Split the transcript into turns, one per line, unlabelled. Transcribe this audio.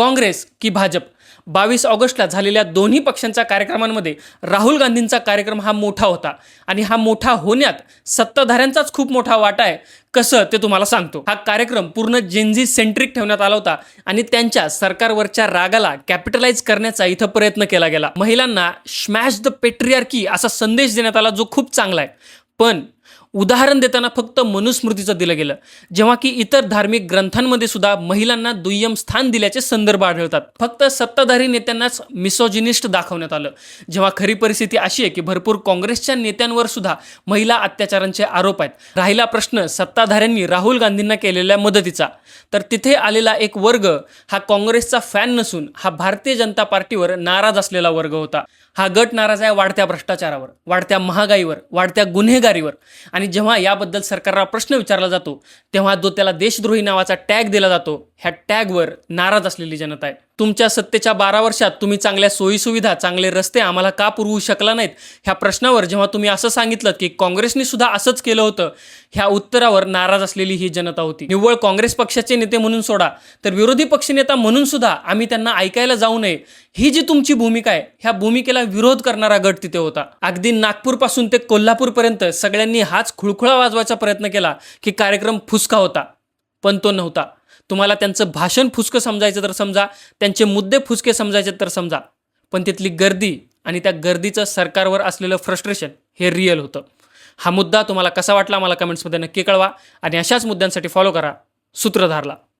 काँग्रेस की भाजप 22 ऑगस्टला झालेल्या दोन्ही पक्षांच्या कार्यक्रमांमध्ये राहुल गांधींचा कार्यक्रम हा मोठा होता आणि हा मोठा होण्यात सत्ताधाऱ्यांचाच खूप मोठा वाटा आहे. कसं ते तुम्हाला सांगतो. हा कार्यक्रम पूर्ण जेनझी सेंट्रिक ठेवण्यात आला होता आणि त्यांच्या सरकारवरच्या रागाला कॅपिटलाइज करण्याचा इथं प्रयत्न केला गेला. महिलांना स्मॅश द पेट्रियार्की असा संदेश देण्यात आला जो खूप चांगला आहे. पण उदाहरण देताना फक्त मनुस्मृतीचं दिलं गेलं, जेव्हा की इतर धार्मिक ग्रंथांमध्ये सुद्धा महिलांना दुय्यम स्थान दिल्याचे संदर्भ आढळतात. फक्त सत्ताधारी नेत्यांनाच मिसोजिनिस्ट दाखवण्यात आलं, जेव्हा खरी परिस्थिती अशी आहे की भरपूर काँग्रेसच्या नेत्यांवर सुद्धा महिला अत्याचारांचे आरोप आहेत. राहिला प्रश्न सत्ताधाऱ्यांनी राहुल गांधींना केलेल्या मदतीचा, तर तिथे आलेला एक वर्ग हा काँग्रेसचा फॅन नसून हा भारतीय जनता पार्टीवर नाराज असलेला वर्ग होता. हा गट नाराज आहे वाढत्या भ्रष्टाचारावर, वाढत्या महागाईवर, वाढत्या गुन्हेगारीवर. आणि जेव्हा याबद्दल सरकारला प्रश्न विचारला जातो तेव्हा जो त्याला देशद्रोही नावाचा टॅग दिला जातो, ह्या टॅगवर नाराज असलेली जनता आहे. तुमच्या सत्तेच्या 12 वर्षात तुम्ही चांगल्या सोयीसुविधा, चांगले रस्ते आम्हाला का पुरवू शकला नाहीत, ह्या प्रश्नावर जेव्हा तुम्ही असं सांगितलं की काँग्रेसने सुद्धा असंच केलं होतं, ह्या उत्तरावर नाराज असलेली ही जनता होती. निव्वळ काँग्रेस पक्षाचे नेते म्हणून सोडा, तर विरोधी पक्षनेता म्हणून सुद्धा आम्ही त्यांना ऐकायला जाऊ नये ही जी तुमची भूमिका आहे, ह्या भूमिकेला विरोध करणारा गट तिथे होता. अगदी नागपूरपासून ते कोल्हापूरपर्यंत सगळ्यांनी हाच खुळखुळा वाजवायचा प्रयत्न केला की कार्यक्रम फुसका होता, पण तो नव्हता. तुम्हाला त्यांचं भाषण फुसकं समजायचं तर समजा, त्यांचे मुद्दे फुसके समजायचे तर समजा, पण तिथली गर्दी आणि त्या गर्दीचं सरकारवर असलेलं फ्रस्ट्रेशन हे रिअल होतं. हा मुद्दा तुम्हाला कसा वाटला मला कमेंट्समध्ये नक्की कळवा आणि अशाच मुद्द्यांसाठी फॉलो करा सूत्रधारला.